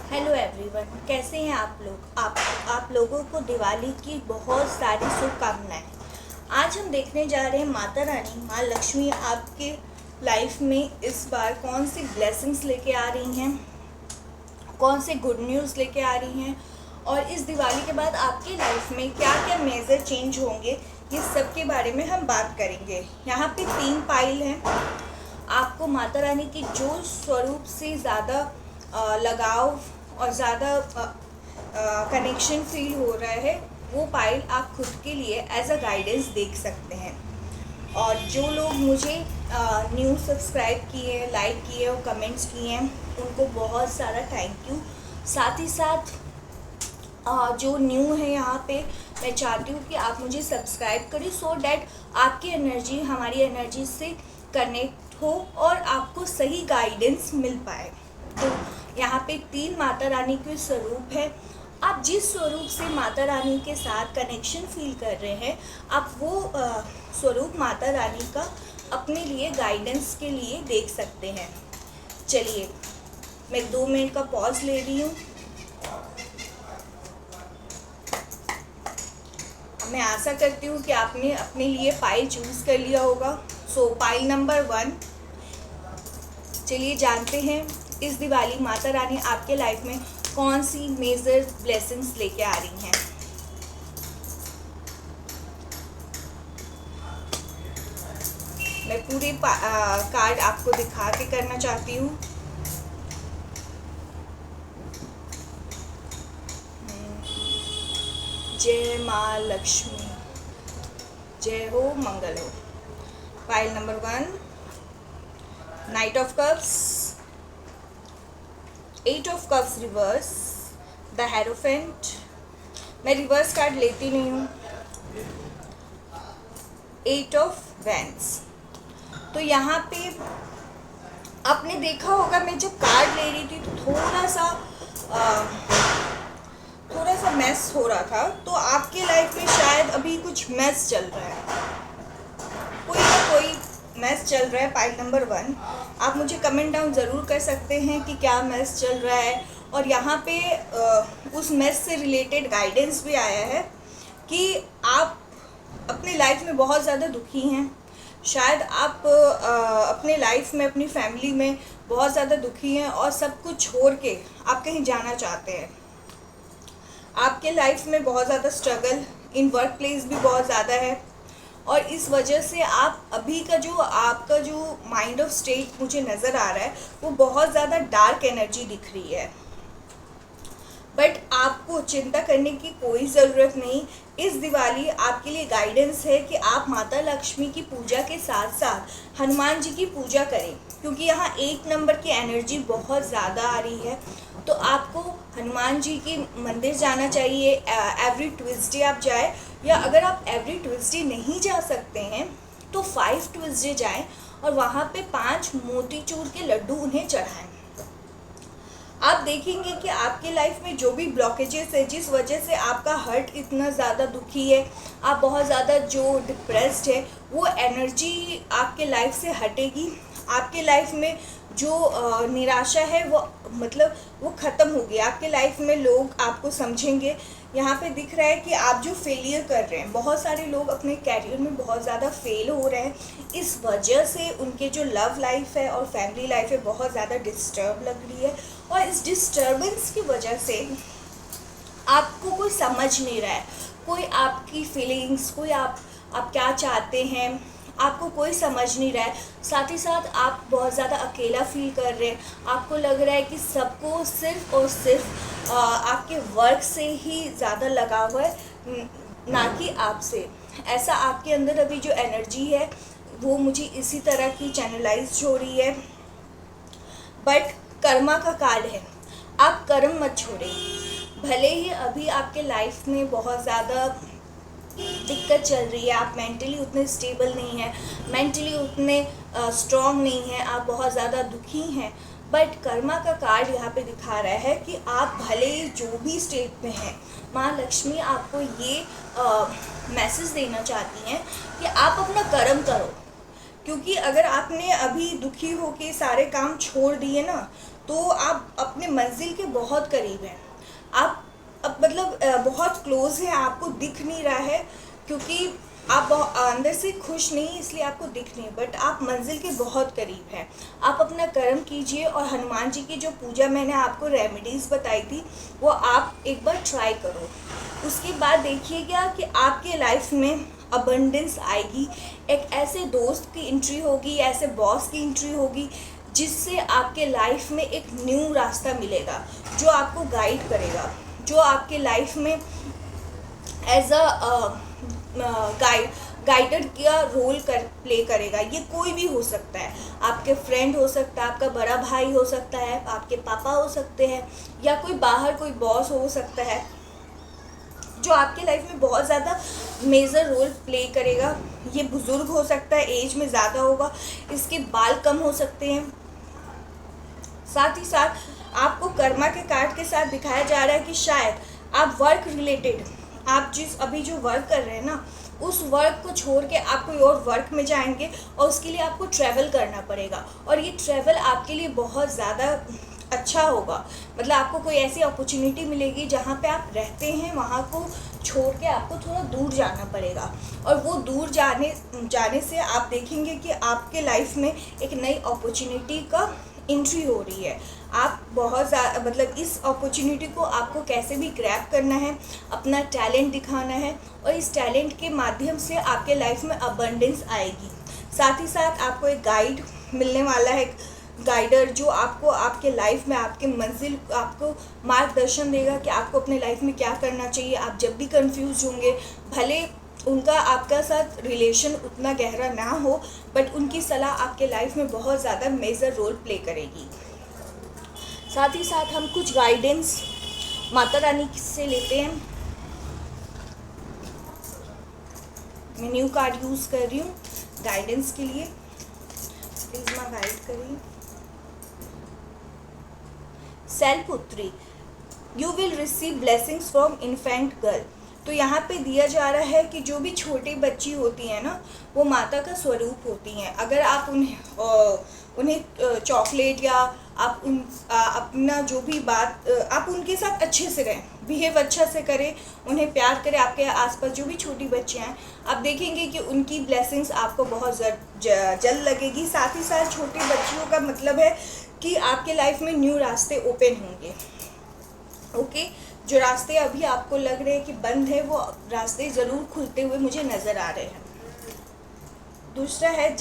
Hello everyone, कैसे हैं आप लोग। आप लोगों को दिवाली की बहुत सारी शुभकामनाएं। आज हम देखने जा रहे हैं माता रानी माँ लक्ष्मी आपके लाइफ में इस बार कौन सी ब्लेसिंग्स लेके आ रही हैं, कौन से गुड न्यूज़ लेके आ रही हैं और इस दिवाली के बाद आपकी लाइफ में क्या क्या मेजर चेंज होंगे, ये सब के बारे में हम बात करेंगे। यहाँ पे 3 पाइल हैं। आपको माता रानी की जो स्वरूप से ज़्यादा लगाव और ज़्यादा कनेक्शन फील हो रहा है, वो पाइल आप खुद के लिए एज अ गाइडेंस देख सकते हैं। और जो लोग मुझे न्यू सब्सक्राइब किए, लाइक किए और कमेंट्स किए हैं, उनको बहुत सारा थैंक यू। साथ ही साथ जो न्यू है यहाँ पे, मैं चाहती हूँ कि आप मुझे सब्सक्राइब करें सो डैट आपकी एनर्जी हमारी एनर्जी से कनेक्ट हो और आपको सही गाइडेंस मिल पाए। तो यहाँ पे 3 माता रानी के स्वरूप है। आप जिस स्वरूप से माता रानी के साथ कनेक्शन फील कर रहे हैं, आप वो स्वरूप माता रानी का अपने लिए गाइडेंस के लिए देख सकते हैं। चलिए, मैं 2 मिनट का पॉज ले रही हूँ। मैं आशा करती हूँ कि आपने अपने लिए पाइल चूज़ कर लिया होगा। सो पाइल नंबर 1। चलिए जानते हैं इस दिवाली माता रानी आपके लाइफ में कौन सी मेजर ब्लेसिंग्स लेके आ रही हैं। मैं पूरे कार्ड आपको दिखा के करना चाहती हूँ। जय माँ लक्ष्मी, जय हो, मंगल हो। File number 1, night of cups, 8 of cups reverse, the hierophant. मैं रिवर्स कार्ड लेती नहीं हूँ। 8 ऑफ वैंड्स। तो यहाँ पे आपने देखा होगा, मैं जब कार्ड ले रही थी तो थोड़ा सा मैस हो रहा था। तो आपके लाइफ में शायद अभी कुछ मैस चल रहा है, कोई ना कोई मैस चल रहा है। पाइल नंबर 1, आप मुझे कमेंट डाउन ज़रूर कर सकते हैं कि क्या मैस चल रहा है। और यहाँ पे उस मैस से रिलेटेड गाइडेंस भी आया है कि आप अपनी लाइफ में बहुत ज़्यादा दुखी हैं। शायद आप अपने लाइफ में, अपनी फैमिली में बहुत ज़्यादा दुखी हैं और सब कुछ छोड़ के आप कहीं जाना चाहते हैं। आपके लाइफ में बहुत ज़्यादा स्ट्रगल, इन वर्क प्लेस भी बहुत ज़्यादा है और इस वजह से आप अभी का जो आपका जो माइंड ऑफ स्टेट मुझे नज़र आ रहा है, वो बहुत ज़्यादा डार्क एनर्जी दिख रही है। बट आपको चिंता करने की कोई ज़रूरत नहीं। इस दिवाली आपके लिए गाइडेंस है कि आप माता लक्ष्मी की पूजा के साथ साथ हनुमान जी की पूजा करें, क्योंकि यहाँ 1 नंबर की एनर्जी बहुत ज़्यादा आ रही है। तो आपको हनुमान जी के मंदिर जाना चाहिए। एवरी ट्यूसडे आप जाए, या अगर आप एवरी ट्यूसडे नहीं जा सकते हैं तो 5 ट्यूसडे जाएं और वहाँ पे 5 मोतीचूर के लड्डू उन्हें चढ़ाएं। आप देखेंगे कि आपके लाइफ में जो भी ब्लॉकेजेस है, जिस वजह से आपका हार्ट इतना ज़्यादा दुखी है, आप बहुत ज़्यादा जो डिप्रेस्ड है, वो एनर्जी आपके लाइफ से हटेगी। आपके लाइफ में जो निराशा है वो ख़त्म होगी। आपके लाइफ में लोग आपको समझेंगे। यहाँ पे दिख रहा है कि आप जो फेलियर कर रहे हैं, बहुत सारे लोग अपने कैरियर में बहुत ज़्यादा फेल हो रहे हैं। इस वजह से उनके जो लव लाइफ है और फैमिली लाइफ है बहुत ज़्यादा डिस्टर्ब लग रही है। और इस डिस्टर्बेंस की वजह से आपको कोई समझ नहीं रहा है, कोई आपकी फीलिंग्स, कोई आप क्या चाहते हैं, आपको कोई समझ नहीं रहा है। साथ ही साथ आप बहुत ज़्यादा अकेला फील कर रहे हैं। आपको लग रहा है कि सबको सिर्फ़ और सिर्फ आपके वर्क से ही ज़्यादा लगा हुआ है, ना कि आपसे। ऐसा आपके अंदर अभी जो एनर्जी है वो मुझे इसी तरह की चैनलाइज हो रही है। बट कर्मा का कार्ड है, आप कर्म मत छोड़ें। भले ही अभी आपके लाइफ में बहुत ज़्यादा दिक्कत चल रही है, आप मेंटली उतने स्टेबल नहीं हैं, मेंटली उतने स्ट्रॉन्ग नहीं हैं, आप बहुत ज़्यादा दुखी हैं, बट कर्मा का कार्ड यहाँ पे दिखा रहा है कि आप भले जो भी स्टेट में हैं, माँ लक्ष्मी आपको ये मैसेज देना चाहती हैं कि आप अपना कर्म करो। क्योंकि अगर आपने अभी दुखी होके सारे काम छोड़ दिए ना, तो आप अपने मंजिल के बहुत करीब हैं। आप अब मतलब बहुत क्लोज हैं, आपको दिख नहीं रहा है क्योंकि आप अंदर से खुश नहीं, इसलिए आपको दिख नहीं, बट आप मंजिल के बहुत करीब हैं। आप अपना कर्म कीजिए और हनुमान जी की जो पूजा मैंने आपको रेमेडीज़ बताई थी वो आप एक बार ट्राई करो। उसके बाद देखिएगा कि आपके लाइफ में अबंडेंस आएगी। एक ऐसे दोस्त की एंट्री होगी, ऐसे बॉस की एंट्री होगी जिससे आपके लाइफ में एक न्यू रास्ता मिलेगा, जो आपको गाइड करेगा, जो आपके लाइफ में एज अ गाइडर का रोल प्ले करेगा। ये कोई भी हो सकता है, आपके फ्रेंड हो सकता है, आपका बड़ा भाई हो सकता है, आपके पापा हो सकते हैं, या कोई बाहर कोई बॉस हो सकता है जो आपके लाइफ में बहुत ज़्यादा मेजर रोल प्ले करेगा। ये बुज़ुर्ग हो सकता है, एज में ज़्यादा होगा, इसके बाल कम हो सकते हैं। साथ ही साथ आपको कर्मा के कार्ड के साथ दिखाया जा रहा है कि शायद आप वर्क रिलेटेड, आप जिस अभी जो वर्क कर रहे हैं ना, उस वर्क को छोड़ के आप कोई और वर्क में जाएंगे और उसके लिए आपको ट्रैवल करना पड़ेगा, और ये ट्रैवल आपके लिए बहुत ज़्यादा अच्छा होगा। मतलब आपको कोई ऐसी अपॉर्चुनिटी मिलेगी जहाँ पे आप रहते हैं वहाँ को छोड़ के आपको थोड़ा दूर जाना पड़ेगा, और वो दूर जाने से आप देखेंगे कि आपके लाइफ में एक नई अपॉर्चुनिटी का एंट्री हो रही है। आप बहुत ज़्यादा मतलब इस अपॉर्चुनिटी को आपको कैसे भी ग्रैब करना है, अपना टैलेंट दिखाना है, और इस टैलेंट के माध्यम से आपके लाइफ में अबंडेंस आएगी। साथ ही साथ आपको एक गाइड मिलने वाला है, गाइडर, जो आपको आपके लाइफ में आपके मंजिल आपको मार्गदर्शन देगा कि आपको अपने लाइफ में क्या करना चाहिए। आप जब भी कंफ्यूज होंगे, भले उनका आपका साथ रिलेशन उतना गहरा ना हो, बट उनकी सलाह आपके लाइफ में बहुत ज़्यादा मेजर रोल प्ले करेगी। साथ ही साथ हम कुछ गाइडेंस माता रानी से लेते हैं। मैं न्यू कार्ड यूज़ कर रही हूँ गाइडेंस के लिए, प्लीज़ माँ गाइड करिए। Shailputri, you will receive blessings from infant girl. तो यहाँ पे दिया जा रहा है कि जो भी छोटी बच्ची होती हैं ना, वो माता का स्वरूप होती हैं। अगर आप उन्हें चॉकलेट या आप अपना जो भी बात आप उनके साथ अच्छे से रहें, बिहेव अच्छा से करें, उन्हें प्यार करें। आपके आसपास जो भी छोटी बच्चियाँ हैं, आप देखेंगे कि उनकी ब्लेसिंग्स आपको बहुत जल्द लगेगी। साथ ही साथ छोटी बच्चियों का मतलब है कि आपके लाइफ में न्यू रास्ते ओपन होंगे। ओके, जो रास्ते अभी आपको लग रहे हैं कि बंद है, वो रास्ते ज़रूर खुलते हुए मुझे नज़र आ रहे हैं। दूसरा है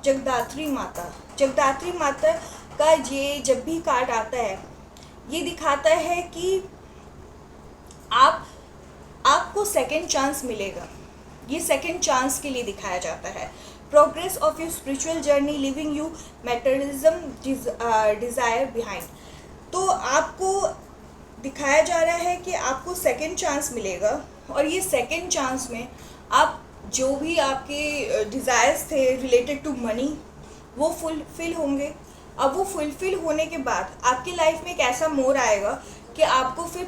जगदात्री माता। जगदात्री माता का ये जब भी कार्ड आता है, ये दिखाता है कि आपको सेकंड चांस मिलेगा। ये सेकंड चांस के लिए दिखाया जाता है। Progress of your spiritual journey, leaving you materialism desire behind. तो आपको दिखाया जा रहा है कि आपको सेकंड चांस मिलेगा, और ये सेकंड चांस में आप जो भी आपके डिज़ायर्स थे रिलेटेड टू मनी, वो फुलफ़िल होंगे। अब वो फुलफ़िल होने के बाद आपकी लाइफ में एक ऐसा मोड़ आएगा कि आपको फिर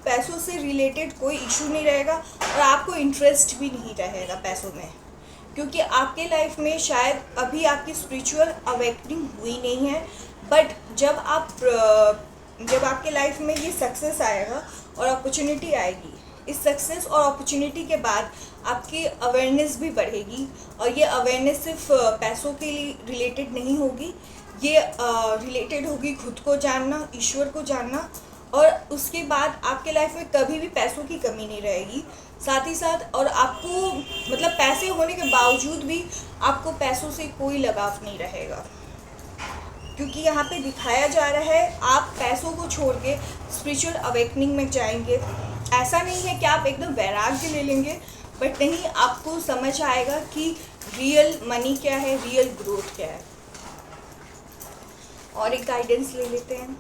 पैसों से रिलेटेड कोई इशू नहीं रहेगा, और आपको इंटरेस्ट भी नहीं रहेगा पैसों में, क्योंकि आपके लाइफ में शायद अभी आपकी स्पिरिचुअल अवेकनिंग हुई नहीं है। बट जब आपके लाइफ में ये सक्सेस आएगा और अपॉर्चुनिटी आएगी, इस सक्सेस और अपॉर्चुनिटी के बाद आपकी अवेयरनेस भी बढ़ेगी, और ये अवेयरनेस सिर्फ पैसों के लिए रिलेटेड नहीं होगी, ये रिलेटेड होगी खुद को जानना, ईश्वर को जानना, और उसके बाद आपके लाइफ में कभी भी पैसों की कमी नहीं रहेगी। साथ ही साथ और आपको मतलब पैसे होने के बावजूद भी आपको पैसों से कोई लगाव नहीं रहेगा, क्योंकि यहाँ पे दिखाया जा रहा है आप पैसों को छोड़ के स्पिरिचुअल अवेकनिंग में जाएंगे। ऐसा नहीं है कि आप एकदम वैराग्य ले लेंगे, बट नहीं, आपको समझ आएगा कि रियल मनी क्या है, रियल ग्रोथ क्या है। और एक गाइडेंस ले लेते हैं।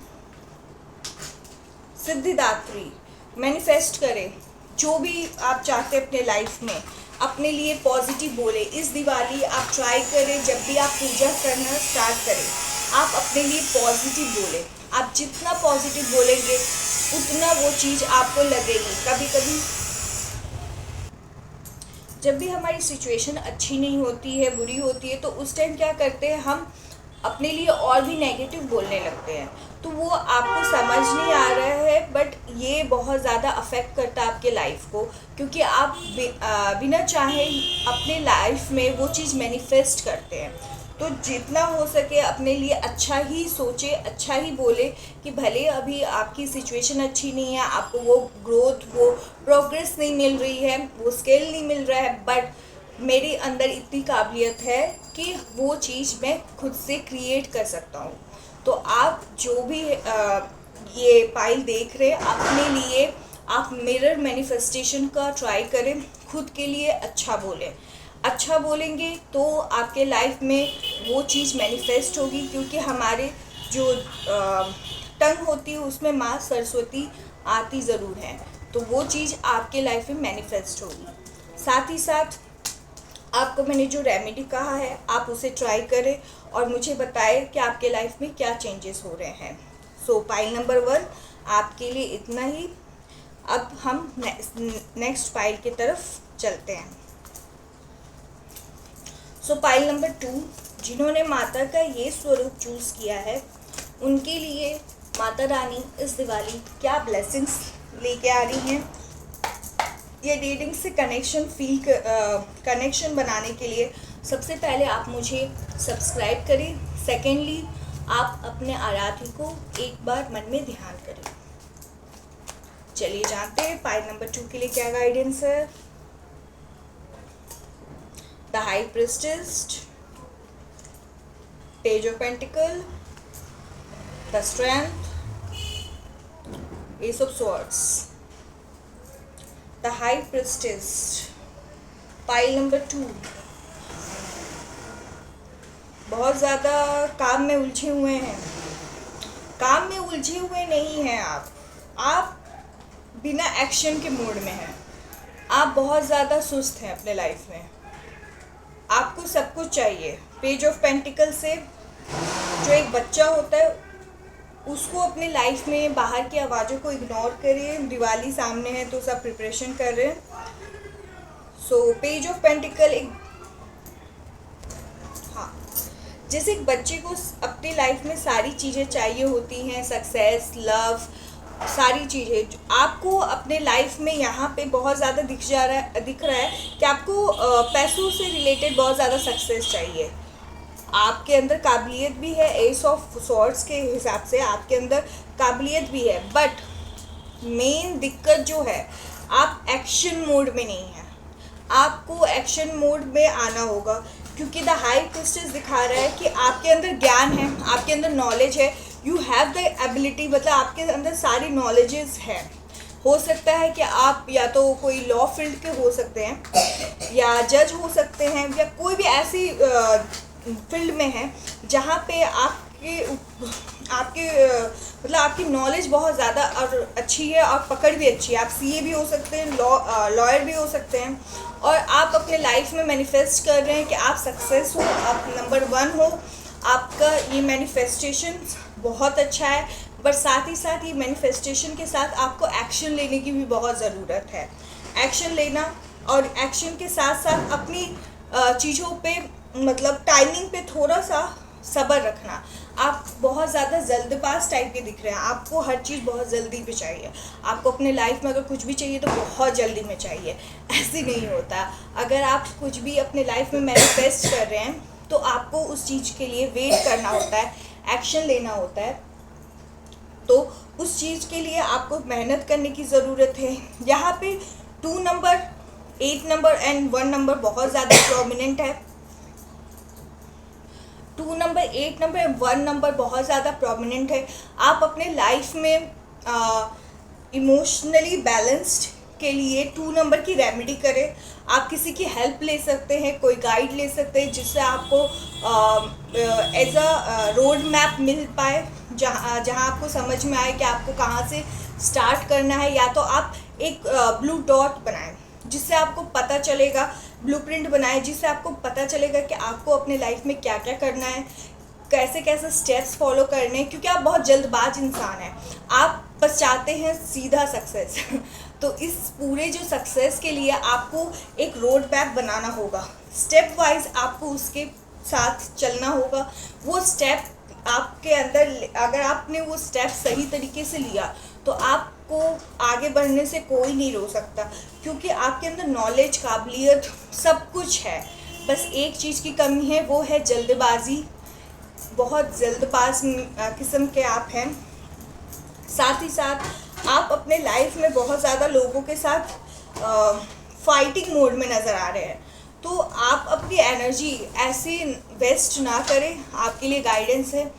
सिद्धिदात्री, मैनिफेस्ट करें जो भी आप चाहते हैं अपने लाइफ में, अपने लिए पॉजिटिव बोले। इस दिवाली आप ट्राई करें, जब भी आप पूजा करना स्टार्ट करें, आप अपने लिए पॉजिटिव बोले। आप जितना पॉजिटिव बोलेंगे उतना वो चीज़ आपको लगेगी। कभी कभी जब भी हमारी सिचुएशन अच्छी नहीं होती है, बुरी होती है, तो उस टाइम क्या करते हैं हम अपने लिए और भी नेगेटिव बोलने लगते हैं। तो वो आपको समझ नहीं आ रहा है, बट ये बहुत ज़्यादा अफेक्ट करता है आपके लाइफ को, क्योंकि आप बिना चाहे अपने लाइफ में वो चीज़ मैनिफेस्ट करते हैं। तो जितना हो सके अपने लिए अच्छा ही सोचे, अच्छा ही बोले, कि भले अभी आपकी सिचुएशन अच्छी नहीं है, आपको वो ग्रोथ, वो प्रोग्रेस नहीं मिल रही है, वो स्केल नहीं मिल रहा है, बट मेरे अंदर इतनी काबिलियत है कि वो चीज़ मैं खुद से क्रिएट कर सकता हूँ। तो आप जो भी ये पाइल देख रहे हैं, अपने लिए आप मिरर मैनिफेस्टेशन का ट्राई करें, खुद के लिए अच्छा बोलें। अच्छा बोलेंगे तो आपके लाइफ में वो चीज़ मैनिफेस्ट होगी, क्योंकि हमारे जो टंग होती है उसमें माँ सरस्वती आती ज़रूर है, तो वो चीज़ आपके लाइफ में मैनिफेस्ट होगी। साथ ही साथ आपको मैंने जो रेमेडी कहा है आप उसे ट्राई करें और मुझे बताएं कि आपके लाइफ में क्या चेंजेस हो रहे हैं। सो पाइल नंबर 1 आपके लिए इतना ही। अब हम नेक्स्ट पाइल की तरफ चलते हैं। सो पाइल नंबर 2, जिन्होंने माता का ये स्वरूप चूज़ किया है, उनके लिए माता रानी इस दिवाली क्या ब्लेसिंग्स लेके आ रही हैं। ये रीडिंग से कनेक्शन बनाने के लिए सबसे पहले आप मुझे सब्सक्राइब करें। सेकेंडली, आप अपने आराध्य को एक बार मन में ध्यान करें। चलिए जानते हैं पाइल नंबर 2 के लिए क्या गाइडेंस है। The high priestess, page of pentacle, the strength, S of swords, the high priestess. Pile number 2, बहुत ज़्यादा काम में उलझे हुए हैं। काम में उलझे हुए नहीं हैं आप बिना एक्शन के मूड में हैं। आप बहुत ज़्यादा सुस्त हैं अपने लाइफ में, आपको सब कुछ चाहिए। पेज ऑफ पेंटिकल से जो एक बच्चा होता है उसको अपने लाइफ में बाहर की आवाज़ों को इग्नोर करिए। दिवाली सामने है तो सब प्रिपरेशन कर रहे हैं। सो पेज ऑफ पेंटिकल एक, हाँ, जैसे एक बच्चे को अपनी लाइफ में सारी चीज़ें चाहिए होती हैं, सक्सेस, लव, सारी चीज़ें आपको अपने लाइफ में यहाँ पे बहुत ज़्यादा दिख रहा है कि आपको पैसों से रिलेटेड बहुत ज़्यादा सक्सेस चाहिए। आपके अंदर काबिलियत भी है, एस ऑफ स्वॉर्ड्स के हिसाब से आपके अंदर काबिलियत भी है, बट मेन दिक्कत जो है आप एक्शन मोड में नहीं हैं। आपको एक्शन मोड में आना होगा, क्योंकि द हाई प्रिस्टेस दिखा रहा है कि आपके अंदर ज्ञान है, आपके अंदर नॉलेज है, यू हैव द एबिलिटी, मतलब आपके अंदर सारी नॉलेजेस हैं। हो सकता है कि आप या तो कोई लॉ फील्ड के हो सकते हैं, या जज हो सकते हैं, या कोई भी ऐसी फील्ड में है जहाँ पे आपके मतलब आपकी नॉलेज बहुत ज़्यादा और अच्छी है और पकड़ भी अच्छी है। आप सीए भी हो सकते हैं, लॉयर भी हो सकते हैं, और आप अपने लाइफ में मैनिफेस्ट कर रहे हैं कि आप सक्सेस हो, आप नंबर 1 हो। आपका ये मैनिफेस्टेशन बहुत अच्छा है, बट साथ ही साथ ये मैनिफेस्टेशन के साथ आपको एक्शन लेने की भी बहुत ज़रूरत है। एक्शन लेना, और एक्शन के साथ साथ अपनी चीज़ों पे, मतलब टाइमिंग पे थोड़ा सा सब्र रखना। आप बहुत ज़्यादा जल्दबाज टाइप के दिख रहे हैं, आपको हर चीज़ बहुत जल्दी में चाहिए। आपको अपने लाइफ में अगर कुछ भी चाहिए तो बहुत जल्दी में चाहिए, ऐसे नहीं होता। अगर आप कुछ भी अपने लाइफ में मैनिफेस्ट कर रहे हैं तो आपको उस चीज़ के लिए वेट करना होता है, एक्शन लेना होता है। तो उस चीज़ के लिए आपको मेहनत करने की ज़रूरत है। यहाँ पे 2 नंबर, 8 नंबर एंड 1 नंबर बहुत ज़्यादा प्रोमिनेंट है। 2 नंबर, 8 नंबर एंड 1 नंबर बहुत ज़्यादा प्रोमिनेंट है। आप अपने लाइफ में इमोशनली बैलेंस्ड के लिए 2 नंबर की रेमेडी करें। आप किसी की हेल्प ले सकते हैं, कोई गाइड ले सकते हैं, जिससे आपको एज अ रोड मैप मिल पाए, जहाँ आपको समझ में आए कि आपको कहाँ से स्टार्ट करना है। या तो आप एक ब्लू डॉट बनाएं जिससे आपको पता चलेगा, ब्लूप्रिंट बनाएं जिससे आपको पता चलेगा कि आपको अपने लाइफ में क्या क्या करना है, कैसे कैसे स्टेप्स फॉलो करने हैं। क्योंकि आप बहुत जल्दबाज इंसान हैं, आप बस चाहते हैं सीधा सक्सेस तो इस पूरे जो सक्सेस के लिए आपको एक रोड मैप बनाना होगा। स्टेप वाइज आपको उसके साथ चलना होगा। वो स्टेप आपके अंदर, अगर आपने वो स्टेप सही तरीके से लिया तो आपको आगे बढ़ने से कोई नहीं रोक सकता, क्योंकि आपके अंदर नॉलेज, काबिलियत सब कुछ है। बस एक चीज़ की कमी है, वो है जल्दबाजी। बहुत जल्दबाज किस्म के आप हैं। साथ ही साथ आप अपने लाइफ में बहुत ज़्यादा लोगों के साथ फाइटिंग मोड में नज़र आ रहे हैं। तो आप अपनी एनर्जी ऐसे वेस्ट ना करें, आपके लिए गाइडेंस है।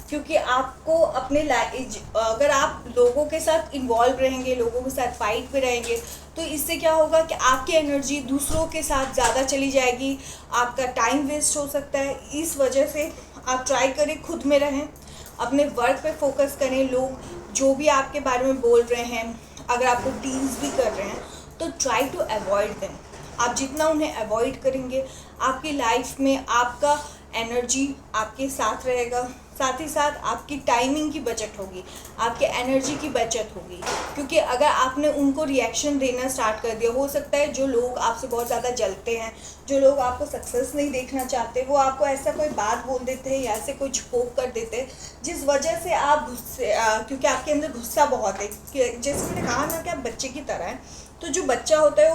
क्योंकि आपको अपने अगर आप लोगों के साथ इन्वॉल्व रहेंगे, लोगों के साथ फाइट पे रहेंगे, तो इससे क्या होगा कि आपकी एनर्जी दूसरों के साथ ज़्यादा चली जाएगी, आपका टाइम वेस्ट हो सकता है। इस वजह से आप ट्राई करें खुद में रहें, अपने वर्क पे फोकस करें। लोग जो भी आपके बारे में बोल रहे हैं, अगर आपको टीज भी कर रहे हैं, तो ट्राई टू अवॉइड देम। आप जितना उन्हें अवॉइड करेंगे, आपकी लाइफ में आपका एनर्जी आपके साथ रहेगा। साथ ही साथ आपकी टाइमिंग की बचत होगी, आपके एनर्जी की बचत होगी। क्योंकि अगर आपने उनको रिएक्शन देना स्टार्ट कर दिया, हो सकता है जो लोग आपसे बहुत ज़्यादा जलते हैं, जो लोग आपको सक्सेस नहीं देखना चाहते, वो आपको ऐसा कोई बात बोल देते हैं या ऐसे कुछ पोक कर देते हैं, जिस वजह से आप गुस्से, क्योंकि आपके अंदर गुस्सा बहुत है। जैसे मैंने कहा ना कि आप बच्चे की तरह हैं, तो जो बच्चा होता है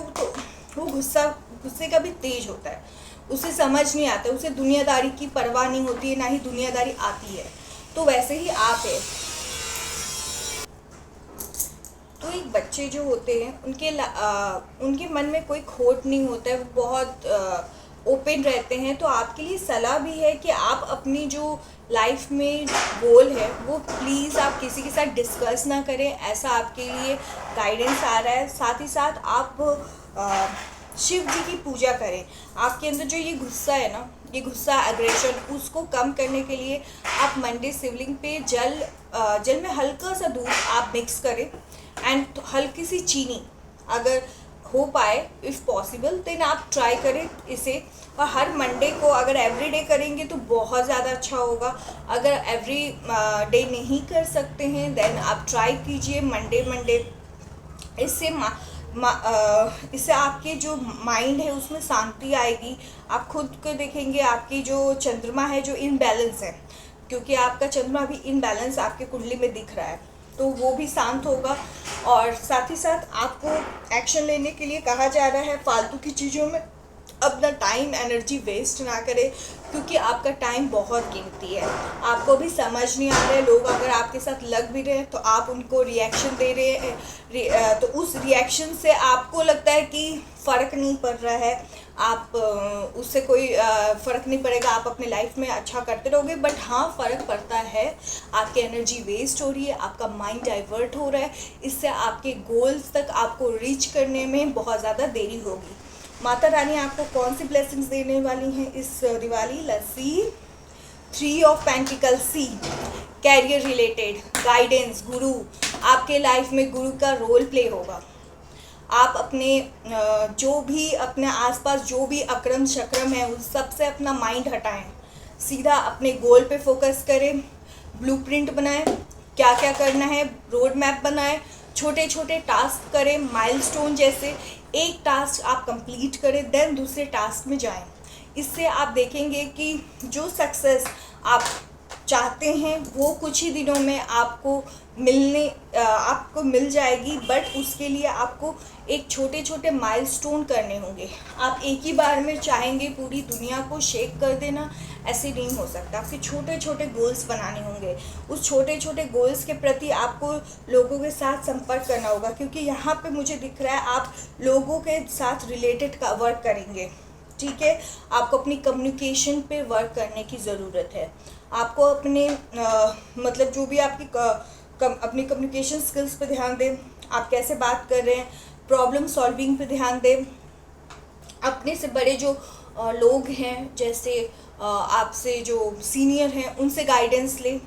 वो गुस्से का भी तेज होता है, उसे समझ नहीं आता, उसे दुनियादारी की परवाह नहीं होती है, ना ही दुनियादारी आती है। तो वैसे ही आप है। तो एक बच्चे जो होते हैं, उनके मन में कोई खोट नहीं होता है, वो बहुत ओपन रहते हैं। तो आपके लिए सलाह भी है कि आप अपनी जो लाइफ में गोल है, वो प्लीज़ आप किसी के साथ डिस्कस ना करें, ऐसा आपके लिए गाइडेंस आ रहा है। साथ ही साथ आप शिव जी की पूजा करें। आपके अंदर जो ये गुस्सा है ना, ये गुस्सा, एग्रेशन, उसको कम करने के लिए आप मंडे शिवलिंग पे जल में हल्का सा दूध आप मिक्स करें एंड हल्की सी चीनी, अगर हो पाए इफ़ पॉसिबल देन आप ट्राई करें इसे। और हर मंडे को अगर एवरी डे करेंगे तो बहुत ज़्यादा अच्छा होगा। अगर एवरी डे नहीं कर सकते हैं देन आप ट्राई कीजिए मंडे। इससे आपके जो माइंड है उसमें शांति आएगी। आप खुद को देखेंगे, आपकी जो चंद्रमा है जो इनबैलेंस है, क्योंकि आपका चंद्रमा भी इनबैलेंस आपके कुंडली में दिख रहा है, तो वो भी शांत होगा। और साथ ही साथ आपको एक्शन लेने के लिए कहा जा रहा है, फालतू की चीज़ों में अपना टाइम एनर्जी वेस्ट ना करें, क्योंकि आपका टाइम बहुत कीमती है। आपको भी समझ नहीं आ रहा है, लोग अगर आपके साथ लग भी रहे हैं तो आप उनको रिएक्शन दे रहे हैं, तो उस रिएक्शन से आपको लगता है कि फ़र्क नहीं पड़ रहा है, आप उससे कोई फ़र्क नहीं पड़ेगा, आप अपने लाइफ में अच्छा करते रहोगे। बट हाँ, फ़र्क पड़ता है, आपकी एनर्जी वेस्ट हो रही है, आपका माइंड डाइवर्ट हो रहा है, इससे आपके गोल्स तक आपको रीच करने में बहुत ज़्यादा देरी होगी। माता रानी आपको कौन सी ब्लेसिंग्स देने वाली हैं इस दिवाली? लस्सी, 3 ऑफ पेंटिकल्स, सी, कैरियर रिलेटेड गाइडेंस, गुरु, आपके लाइफ में गुरु का रोल प्ले होगा। आप अपने जो भी अपने आसपास जो भी अक्रम शक्रम है उस सब से अपना माइंड हटाएं, सीधा अपने गोल पे फोकस करें, ब्लूप्रिंट बनाएं, क्या क्या करना है, रोड मैप बनाएं, छोटे छोटे टास्क करें, माइलस्टोन जैसे एक टास्क आप कंप्लीट करें, देन दूसरे टास्क में जाएं। इससे आप देखेंगे कि जो सक्सेस आप चाहते हैं वो कुछ ही दिनों में आपको मिल जाएगी। बट उसके लिए आपको एक छोटे छोटे माइलस्टोन करने होंगे। आप एक ही बार में चाहेंगे पूरी दुनिया को शेक कर देना, ऐसे नहीं हो सकता। आपके छोटे छोटे गोल्स बनाने होंगे, उस छोटे छोटे गोल्स के प्रति आपको लोगों के साथ संपर्क करना होगा, क्योंकि यहाँ पे मुझे दिख रहा है आप लोगों के साथ रिलेटेड का वर्क करेंगे। ठीक है, आपको अपनी कम्युनिकेशन पे वर्क करने की ज़रूरत है। आपको अपने मतलब जो भी आपकी अपनी कम्युनिकेशन स्किल्स पे ध्यान दें, आप कैसे बात कर रहे हैं, प्रॉब्लम सॉल्विंग पे ध्यान दें। अपने से बड़े जो लोग हैं, जैसे आपसे जो सीनियर हैं, उनसे गाइडेंस लें।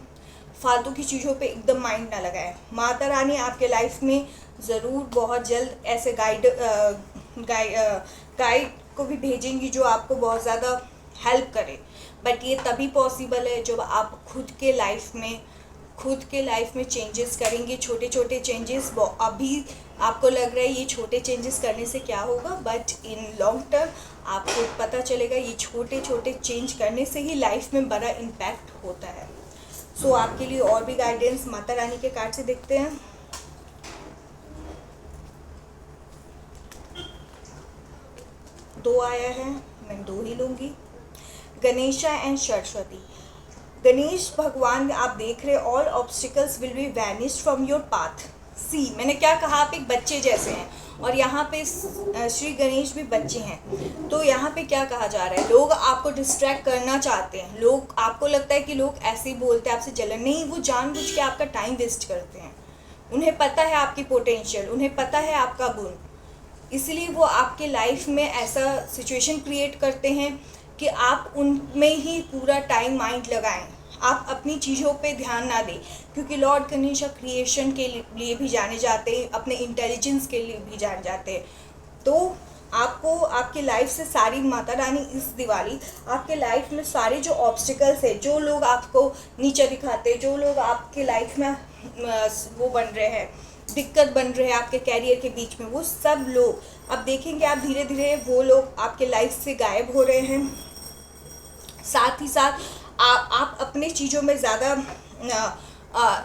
फालतू की चीज़ों पे एकदम माइंड ना लगाएं। माता रानी आपके लाइफ में ज़रूर बहुत जल्द ऐसे गाइड को भी भेजेंगी जो आपको बहुत ज़्यादा हेल्प करे। बट ये तभी पॉसिबल है जब आप खुद के लाइफ में चेंजेस करेंगे, छोटे छोटे चेंजेस। अभी आपको लग रहा है ये छोटे चेंजेस करने से क्या होगा, बट इन लॉन्ग टर्म आपको पता चलेगा ये छोटे छोटे चेंज करने से ही लाइफ में बड़ा इम्पैक्ट होता है। सो आपके लिए और भी गाइडेंस माता रानी के कार्ड से देखते हैं। दो आया है, मैं दो ही लूँगी। गणेशा एंड सरस्वती। गणेश भगवान आप देख रहे, all obstacles will be vanished from your path. See, मैंने क्या कहा, आप एक बच्चे जैसे हैं और यहाँ पे श्री गणेश भी बच्चे हैं। तो यहाँ पे क्या कहा जा रहा है, लोग आपको डिस्ट्रैक्ट करना चाहते हैं, लोग आपको लगता है कि लोग ऐसे ही बोलते हैं आपसे जलन, नहीं, वो जानबूझ के आपका टाइम वेस्ट करते हैं। उन्हें पता है आपकी पोटेंशियल, उन्हें पता है आपका गुण, इसलिए वो आपके लाइफ में ऐसा सिचुएशन क्रिएट करते हैं कि आप उनमें ही पूरा टाइम माइंड लगाएं, आप अपनी चीज़ों पे ध्यान ना दें, क्योंकि लॉर्ड गणेश क्रिएशन के लिए भी जाने जाते हैं, अपने इंटेलिजेंस के लिए भी जाने जाते हैं। तो आपको आपकी लाइफ से सारी, माता रानी इस दिवाली आपके लाइफ में सारे जो ऑब्स्टिकल्स है, जो लोग आपको नीचे दिखाते, जो लोग आपके लाइफ में वो बन रहे हैं, दिक्कत बन रहे हैं आपके कैरियर के बीच में, वो सब लोग अब देखेंगे आप धीरे धीरे वो लोग आपके लाइफ से गायब हो रहे हैं। साथ ही साथ आप अपने चीज़ों में ज़्यादा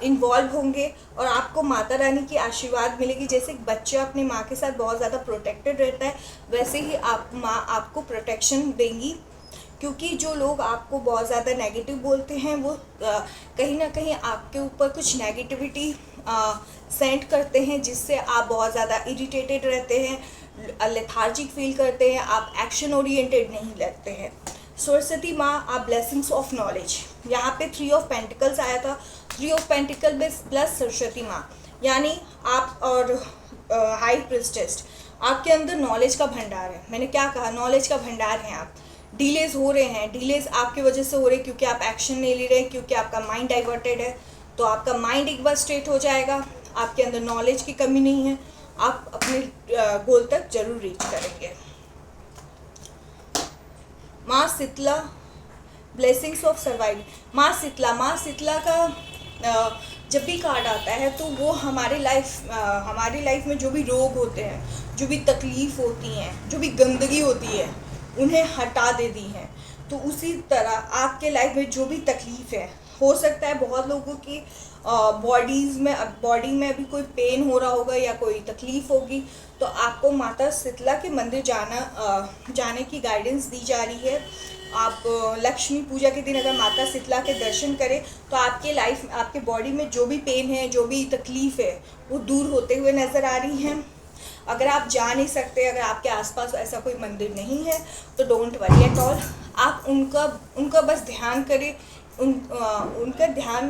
इन्वॉल्व होंगे और आपको माता रानी की आशीर्वाद मिलेगी। जैसे एक बच्चा अपने माँ के साथ बहुत ज़्यादा प्रोटेक्टेड रहता है, वैसे ही माँ आपको प्रोटेक्शन देंगी, क्योंकि जो लोग आपको बहुत ज़्यादा नेगेटिव बोलते हैं वो कहीं ना कहीं आपके ऊपर कुछ नेगेटिविटी सेंड करते हैं, जिससे आप बहुत ज़्यादा इरिटेटेड रहते हैं, लेथार्जिक फील करते हैं, आप एक्शन ओरिएंटेड नहीं लगते हैं। सरस्वती माँ आप ब्लेसिंग्स ऑफ नॉलेज, यहाँ पे 3 ऑफ पेंटिकल्स आया था, 3 ऑफ पेंटिकल प्लस सरस्वती माँ, यानी आप और हाई प्रिस्टेस, आपके अंदर नॉलेज का भंडार है। मैंने क्या कहा, नॉलेज का भंडार है। आप डिलेज हो रहे हैं, डिलेज आपकी वजह से हो रहे हैं क्योंकि आप एक्शन नहीं ले रहे हैं, क्योंकि आपका माइंड डाइवर्टेड है। तो आपका माइंड एक बार स्ट्रेट हो जाएगा, आपके अंदर नॉलेज की कमी नहीं है, आप अपने गोल तक जरूर रीच करेंगे। माँ शीतला ब्लेसिंग्स ऑफ सर्वाइविंग। माँ शीतला का जब भी कार्ड आता है तो वो हमारी लाइफ में जो भी रोग होते हैं, जो भी तकलीफ़ होती हैं, जो भी गंदगी होती है, उन्हें हटा देती हैं। तो उसी तरह आपके लाइफ में जो भी तकलीफ़ है, हो सकता है बहुत लोगों की बॉडी में अभी कोई पेन हो रहा होगा या कोई तकलीफ़ होगी, तो आपको माता शीतला के मंदिर जाने की गाइडेंस दी जा रही है। आप लक्ष्मी पूजा के दिन अगर माता शीतला के दर्शन करें तो आपके लाइफ, आपके बॉडी में जो भी पेन है, जो भी तकलीफ़ है, वो दूर होते हुए नज़र आ रही हैं। अगर आप जा नहीं सकते, अगर आपके आसपास ऐसा कोई मंदिर नहीं है, तो डोंट वरी एट ऑल, आप उनका बस ध्यान करें। उनका ध्यान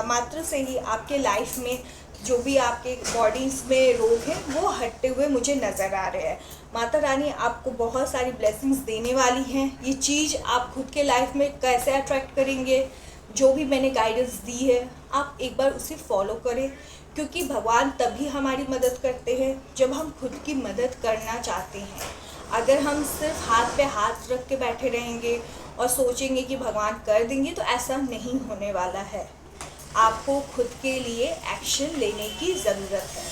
मात्र से ही आपके लाइफ में जो भी आपके बॉडीज़ में रोग हैं वो हटते हुए मुझे नज़र आ रहे हैं। माता रानी आपको बहुत सारी ब्लेसिंग्स देने वाली हैं। ये चीज़ आप खुद के लाइफ में कैसे अट्रैक्ट करेंगे, जो भी मैंने गाइडेंस दी है, आप एक बार उसे फॉलो करें, क्योंकि भगवान तभी हमारी मदद करते हैं जब हम खुद की मदद करना चाहते हैं। अगर हम सिर्फ हाथ पे हाथ रख के बैठे रहेंगे और सोचेंगे कि भगवान कर देंगे, तो ऐसा नहीं होने वाला है। आपको खुद के लिए एक्शन लेने की ज़रूरत है।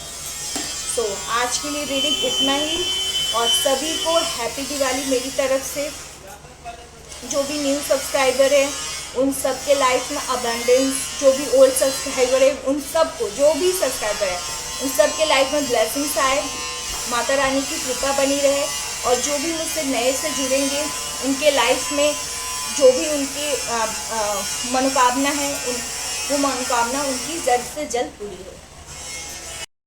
तो आज के लिए रीडिंग इतना ही, और सभी को हैप्पी दिवाली मेरी तरफ से। जो भी न्यू सब्सक्राइबर है उन सब के लाइफ में अबंडेंस, जो भी ओल्ड सब्सक्राइबर है उन सब को, जो भी सब्सक्राइबर है उन सब के लाइफ में ब्लेसिंग्स आए, माता रानी की कृपा बनी रहे, और जो भी मुझसे नए से जुड़ेंगे उनके लाइफ में जो भी उनकी मनोकामना है, वो मनोकामना उनकी जल्द से जल्द पूरी हो।